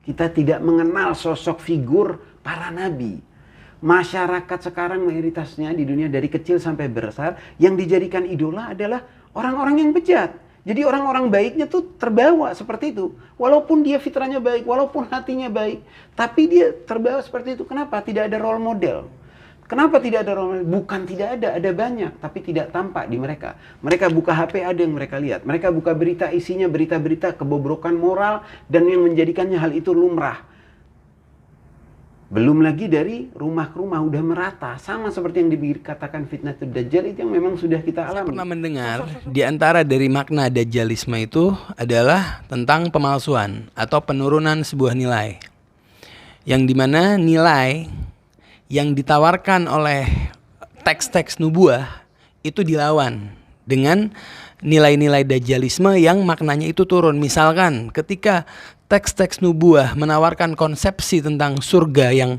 Kita tidak mengenal sosok figur para nabi. Masyarakat sekarang mayoritasnya di dunia dari kecil sampai besar yang dijadikan idola adalah orang-orang yang bejat. Jadi orang-orang baiknya tuh terbawa seperti itu. Walaupun dia fitrahnya baik, walaupun hatinya baik, tapi dia terbawa seperti itu. Kenapa? Tidak ada role model. Kenapa tidak ada role model? Bukan tidak ada banyak, tapi tidak tampak di mereka. Mereka buka HP, ada yang mereka lihat. Mereka buka berita, isinya berita-berita kebobrokan moral dan yang menjadikannya hal itu lumrah. Belum lagi dari rumah ke rumah udah merata, sama seperti yang dikatakan fitnatul dajjal itu yang memang sudah kita alami. Saya pernah mendengar di antara dari makna dajjalisme itu adalah tentang pemalsuan atau penurunan sebuah nilai. Yang dimana nilai yang ditawarkan oleh teks-teks nubuah itu dilawan dengan nilai-nilai dajjalisme yang maknanya itu turun. Misalkan ketika teks-teks nubuah menawarkan konsepsi tentang surga yang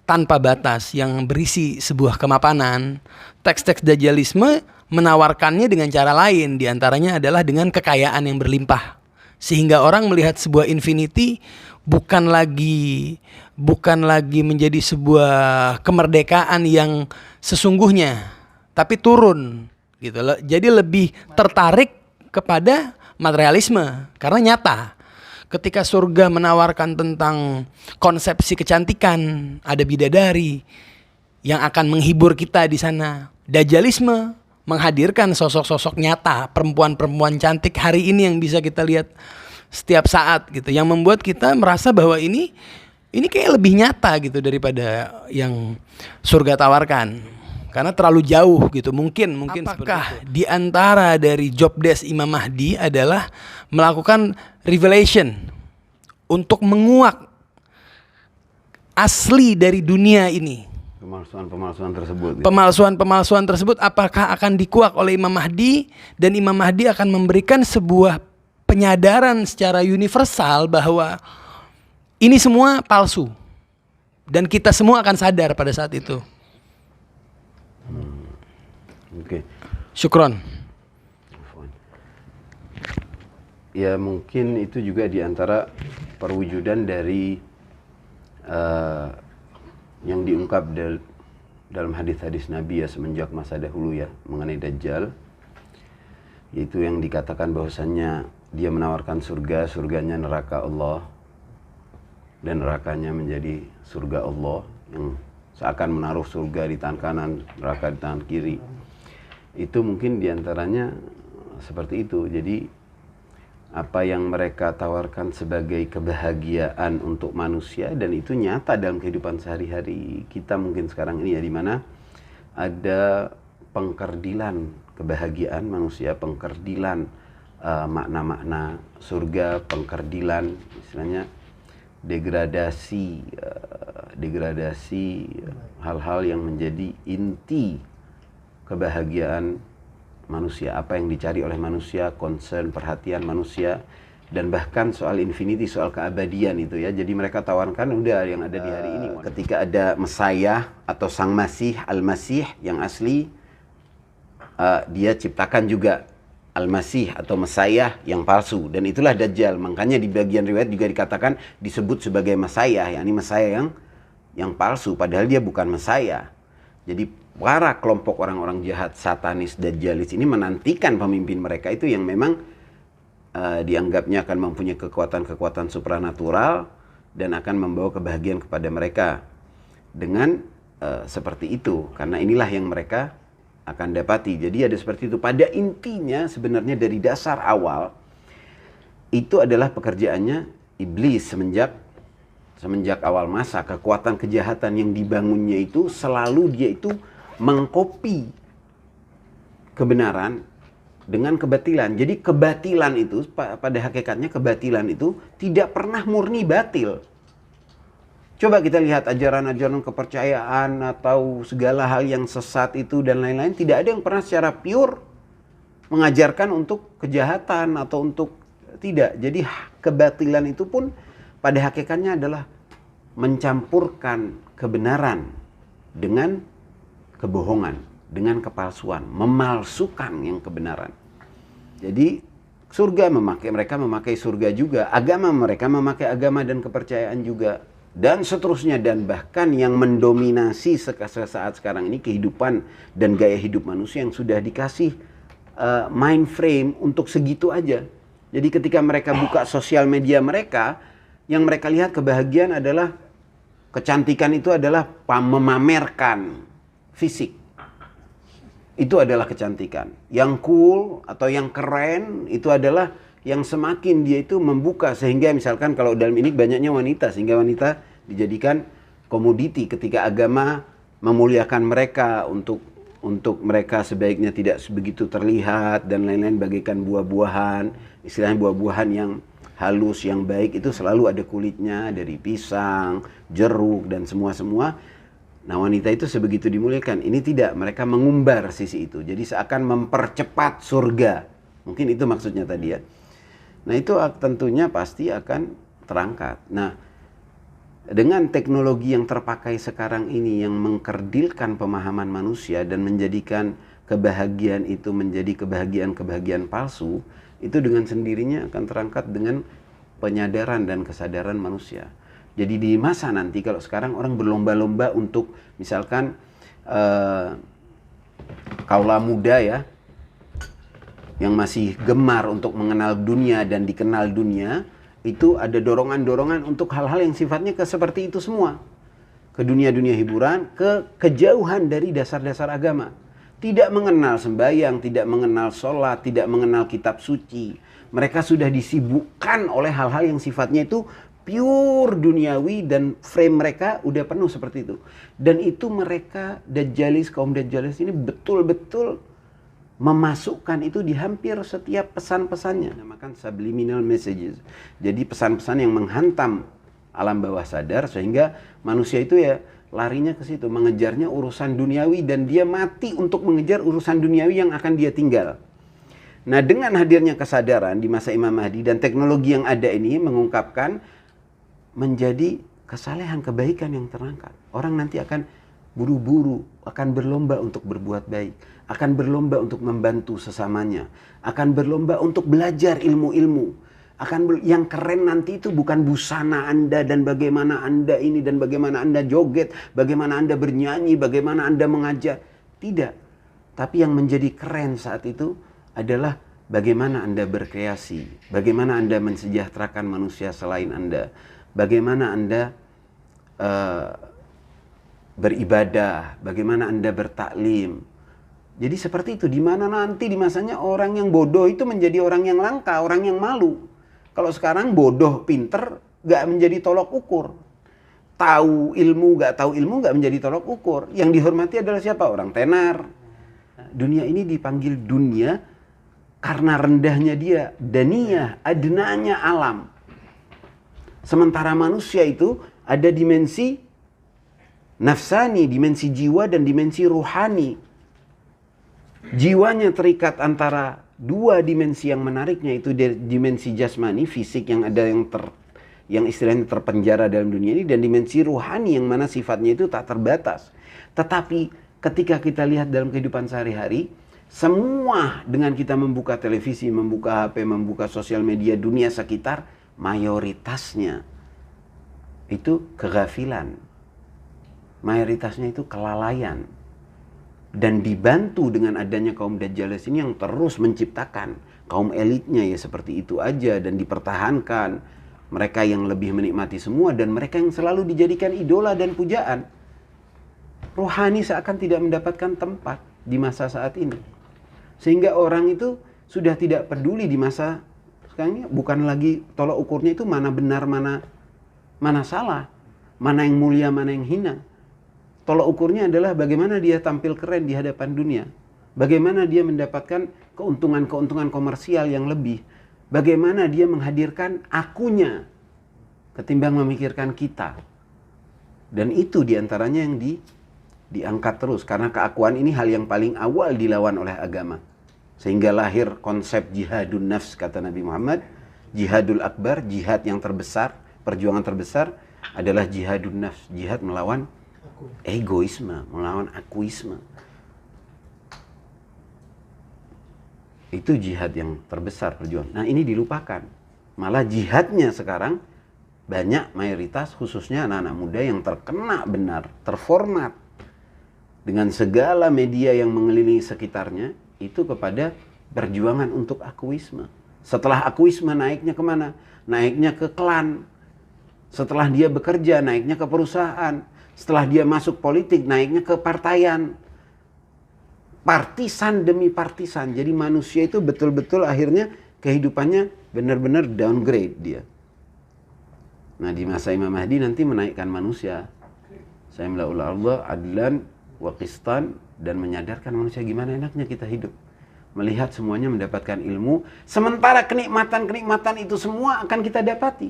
tanpa batas, yang berisi sebuah kemapanan, teks-teks dajjalisme menawarkannya dengan cara lain, diantaranya adalah dengan kekayaan yang berlimpah. Sehingga orang melihat sebuah infinity bukan lagi menjadi sebuah kemerdekaan yang sesungguhnya, tapi turun gitu loh. Jadi lebih tertarik kepada materialisme karena nyata. Ketika surga menawarkan tentang konsepsi kecantikan, ada bidadari yang akan menghibur kita di sana. Dajjalisme menghadirkan sosok-sosok nyata, perempuan-perempuan cantik hari ini yang bisa kita lihat setiap saat gitu, yang membuat kita merasa bahwa ini kayak lebih nyata gitu daripada yang surga tawarkan. Karena terlalu jauh gitu, mungkin apakah di antara dari job desk Imam Mahdi adalah melakukan revelation untuk menguak asli dari dunia ini. Pemalsuan-pemalsuan tersebut apakah akan dikuak oleh Imam Mahdi, dan Imam Mahdi akan memberikan sebuah penyadaran secara universal bahwa ini semua palsu dan kita semua akan sadar pada saat itu. Oke. Syukron. Ya mungkin itu juga diantara perwujudan dari yang diungkap dalam hadis-hadis Nabi ya semenjak masa dahulu ya mengenai Dajjal, yaitu yang dikatakan bahwasannya dia menawarkan surga, surganya neraka Allah, dan nerakanya menjadi surga Allah, yang seakan menaruh surga di tangan kanan, neraka di tangan kiri. Itu mungkin diantaranya seperti itu. Jadi apa yang mereka tawarkan sebagai kebahagiaan untuk manusia, dan itu nyata dalam kehidupan sehari-hari kita mungkin sekarang ini ya, di mana ada pengkerdilan kebahagiaan manusia, pengkerdilan makna-makna surga, pengkerdilan istilahnya degradasi hal-hal yang menjadi inti kebahagiaan manusia, apa yang dicari oleh manusia, concern, perhatian manusia, dan bahkan soal infinity, soal keabadian itu ya. Jadi mereka tawarkan udah yang ada di hari ini. Ketika ada Mesiah atau Sang Masih, Al-Masih yang asli, dia ciptakan juga Al-Masih atau Mesiah yang palsu, dan itulah Dajjal. Makanya di bagian riwayat juga dikatakan disebut sebagai Mesiah, yakni Mesiah yang palsu, padahal dia bukan Mesiah. Jadi para kelompok orang-orang jahat, satanis, dajjalis ini menantikan pemimpin mereka itu yang memang dianggapnya akan mempunyai kekuatan-kekuatan supranatural dan akan membawa kebahagiaan kepada mereka dengan seperti itu, karena inilah yang mereka akan dapati. Jadi ada seperti itu. Pada intinya sebenarnya dari dasar awal itu adalah pekerjaannya iblis semenjak awal masa. Kekuatan kejahatan yang dibangunnya itu selalu dia itu mengkopi kebenaran dengan kebatilan. Jadi kebatilan itu pada hakikatnya kebatilan itu tidak pernah murni batil. Coba kita lihat ajaran-ajaran kepercayaan atau segala hal yang sesat itu dan lain-lain, tidak ada yang pernah secara pure mengajarkan untuk kejahatan atau untuk tidak. Jadi kebatilan itu pun pada hakikatnya adalah mencampurkan kebenaran dengan kebohongan, dengan kepalsuan, memalsukan yang kebenaran. Jadi surga, mereka memakai surga juga, agama mereka memakai agama dan kepercayaan juga, dan seterusnya. Dan bahkan yang mendominasi saat sekarang ini kehidupan dan gaya hidup manusia yang sudah dikasih mind frame untuk segitu aja. Jadi ketika mereka buka sosial media mereka, yang mereka lihat kebahagiaan adalah, kecantikan itu adalah memamerkan fisik. Itu adalah kecantikan. Yang cool atau yang keren itu adalah yang semakin dia itu membuka, sehingga misalkan kalau dalam ini banyaknya wanita, sehingga wanita dijadikan komoditi ketika agama memuliakan mereka untuk mereka sebaiknya tidak begitu terlihat dan lain-lain, bagaikan buah-buahan, istilahnya buah-buahan yang halus, yang baik itu selalu ada kulitnya dari pisang, jeruk dan semua-semua. Nah, wanita itu sebegitu dimuliakan. Ini tidak, mereka mengumbar sisi itu. Jadi seakan mempercepat surga. Mungkin itu maksudnya tadi ya. Nah, itu tentunya pasti akan terangkat. Nah, dengan teknologi yang terpakai sekarang ini yang mengkerdilkan pemahaman manusia dan menjadikan kebahagiaan itu menjadi kebahagiaan palsu, itu dengan sendirinya akan terangkat dengan penyadaran dan kesadaran manusia. Jadi di masa nanti, kalau sekarang orang berlomba-lomba untuk misalkan kaula muda ya, yang masih gemar untuk mengenal dunia dan dikenal dunia, itu ada dorongan-dorongan untuk hal-hal yang sifatnya seperti itu semua. Ke dunia-dunia hiburan, kejauhan dari dasar-dasar agama. Tidak mengenal sembahyang, tidak mengenal sholat, tidak mengenal kitab suci. Mereka sudah disibukkan oleh hal-hal yang sifatnya itu pure duniawi, dan frame mereka udah penuh seperti itu. Dan itu mereka Dajjalis, kaum Dajjalis ini betul-betul memasukkan itu di hampir setiap pesan-pesannya. Namakan subliminal messages. Jadi pesan-pesan yang menghantam alam bawah sadar, sehingga manusia itu ya larinya ke situ, mengejarnya urusan duniawi, dan dia mati untuk mengejar urusan duniawi yang akan dia tinggal. Nah, dengan hadirnya kesadaran di masa Imam Mahdi dan teknologi yang ada ini mengungkapkan menjadi kesalehan, kebaikan yang terangkat. Orang nanti akan buru-buru, akan berlomba untuk berbuat baik, akan berlomba untuk membantu sesamanya, akan berlomba untuk belajar ilmu-ilmu. Yang keren nanti itu bukan busana Anda dan bagaimana Anda ini dan bagaimana Anda joget, bagaimana Anda bernyanyi, bagaimana Anda mengajar. Tidak. Tapi yang menjadi keren saat itu adalah bagaimana Anda berkreasi, bagaimana Anda mensejahterakan manusia selain Anda, bagaimana Anda beribadah, bagaimana Anda bertaklim. Jadi seperti itu, di mana nanti di masanya orang yang bodoh itu menjadi orang yang langka, orang yang malu. Kalau sekarang bodoh, pinter, gak menjadi tolok ukur. Tahu ilmu, gak tahu ilmu, gak menjadi tolok ukur. Yang dihormati adalah siapa? Orang tenar. Dunia ini dipanggil dunia karena rendahnya dia, daniyah, adnanya alam. Sementara manusia itu ada dimensi nafsani, dimensi jiwa dan dimensi ruhani. Jiwanya terikat antara dua dimensi yang menariknya, itu dimensi jasmani, fisik yang ada yang istilahnya terpenjara dalam dunia ini, dan dimensi ruhani yang mana sifatnya itu tak terbatas. Tetapi ketika kita lihat dalam kehidupan sehari-hari, semua dengan kita membuka televisi, membuka HP, membuka sosial media, dunia sekitar, mayoritasnya itu kegafilan. Mayoritasnya itu kelalaian. Dan dibantu dengan adanya kaum Dajjalis ini yang terus menciptakan kaum elitnya ya seperti itu aja, dan dipertahankan. Mereka yang lebih menikmati semua, dan mereka yang selalu dijadikan idola dan pujaan. Rohani seakan tidak mendapatkan tempat di masa saat ini. Sehingga orang itu sudah tidak peduli di masa sekarang ini, bukan lagi tolak ukurnya itu mana benar, mana salah, mana yang mulia, mana yang hina. Tolak ukurnya adalah bagaimana dia tampil keren di hadapan dunia. Bagaimana dia mendapatkan keuntungan-keuntungan komersial yang lebih. Bagaimana dia menghadirkan akunya ketimbang memikirkan kita. Dan itu diantaranya yang diangkat terus. Karena keakuan ini hal yang paling awal dilawan oleh agama. Sehingga lahir konsep jihadun nafs, kata Nabi Muhammad. Jihadul akbar, jihad yang terbesar, perjuangan terbesar adalah jihadun nafs. Jihad melawan egoisme, melawan akuisme. Itu jihad yang terbesar perjuangan. Nah, ini dilupakan. Malah jihadnya sekarang banyak mayoritas khususnya anak-anak muda yang terkena benar, terformat dengan segala media yang mengelilingi sekitarnya itu kepada perjuangan untuk akuisme. Setelah akuisme naiknya kemana? Naiknya ke klan. Setelah dia bekerja naiknya ke perusahaan. Setelah dia masuk politik naiknya ke partaian. Partisan demi partisan. Jadi manusia itu betul-betul akhirnya kehidupannya benar-benar downgrade dia. Nah, di masa Imam Mahdi nanti menaikkan manusia. Saya mela'ul Allah adlan wa qistan, dan menyadarkan manusia gimana enaknya kita hidup. Melihat semuanya mendapatkan ilmu, sementara kenikmatan-kenikmatan itu semua akan kita dapati.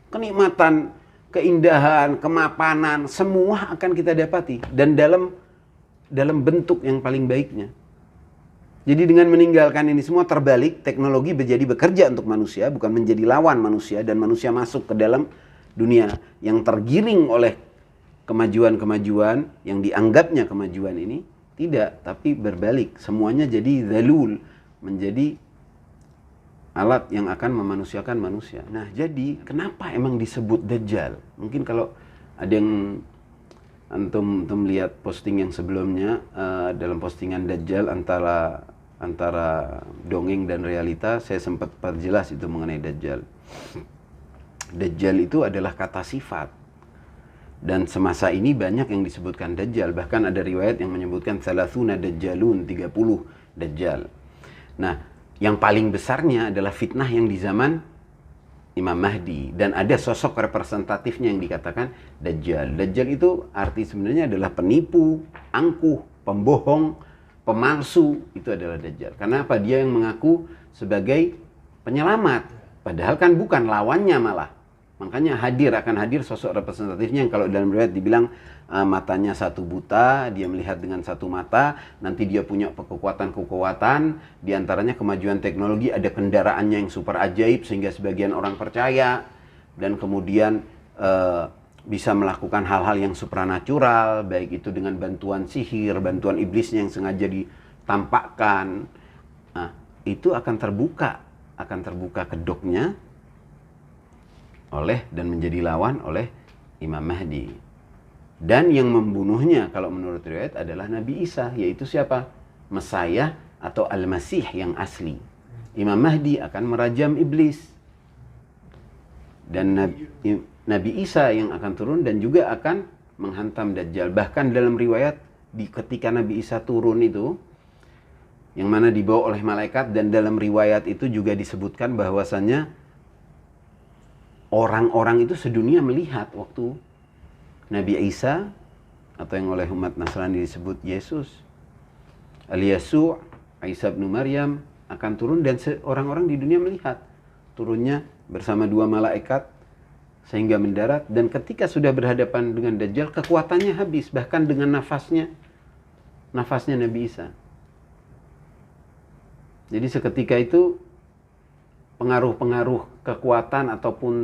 Kenikmatan, keindahan, kemapanan, semua akan kita dapati. Dan dalam bentuk yang paling baiknya. Jadi dengan meninggalkan ini semua terbalik, teknologi menjadi bekerja untuk manusia, bukan menjadi lawan manusia, dan manusia masuk ke dalam dunia yang tergiring oleh kemajuan-kemajuan yang dianggapnya kemajuan ini. Tidak, tapi berbalik. Semuanya jadi zalul, menjadi alat yang akan memanusiakan manusia. Nah, jadi kenapa emang disebut Dajjal? Mungkin kalau ada yang antum lihat posting yang sebelumnya, dalam postingan Dajjal antara dongeng dan realita, saya sempat perjelas itu mengenai Dajjal. Dajjal itu adalah kata sifat. Dan semasa ini banyak yang disebutkan Dajjal. Bahkan ada riwayat yang menyebutkan salasuna Dajjalun, 30 Dajjal. Nah, yang paling besarnya adalah fitnah yang di zaman Imam Mahdi. Dan ada sosok representatifnya yang dikatakan Dajjal. Dajjal itu arti sebenarnya adalah penipu, angkuh, pembohong, pemalsu. Itu adalah Dajjal. Karena apa? Dia yang mengaku sebagai penyelamat. Padahal kan bukan, lawannya malah. Makanya akan hadir sosok representatifnya yang kalau dalam riwayat dibilang matanya satu buta, dia melihat dengan satu mata, nanti dia punya kekuatan-kekuatan, diantaranya kemajuan teknologi, ada kendaraannya yang super ajaib sehingga sebagian orang percaya, dan kemudian bisa melakukan hal-hal yang supranatural, baik itu dengan bantuan sihir, bantuan iblisnya yang sengaja ditampakkan. Nah, itu akan terbuka kedoknya dan menjadi lawan oleh Imam Mahdi. Dan yang membunuhnya kalau menurut riwayat adalah Nabi Isa, yaitu siapa? Mesias atau Al-Masih yang asli. Imam Mahdi akan merajam iblis. Dan Nabi Isa yang akan turun dan juga akan menghantam Dajjal. Bahkan dalam riwayat ketika Nabi Isa turun itu, yang mana dibawa oleh malaikat, dan dalam riwayat itu juga disebutkan bahwasannya orang-orang itu sedunia melihat waktu Nabi Isa, atau yang oleh umat Nasrani disebut Yesus, Al-Yasu' Isa bin Maryam, akan turun, dan orang-orang di dunia melihat turunnya bersama dua malaikat sehingga mendarat. Dan ketika sudah berhadapan dengan Dajjal, kekuatannya habis, bahkan dengan nafasnya Nabi Isa. Jadi seketika itu pengaruh-pengaruh kekuatan ataupun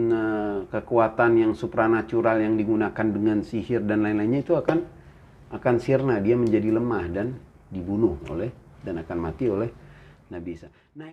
kekuatan yang supranatural yang digunakan dengan sihir dan lain-lainnya itu akan sirna, dia menjadi lemah dan dibunuh dan akan mati oleh Nabi Isa. Nah,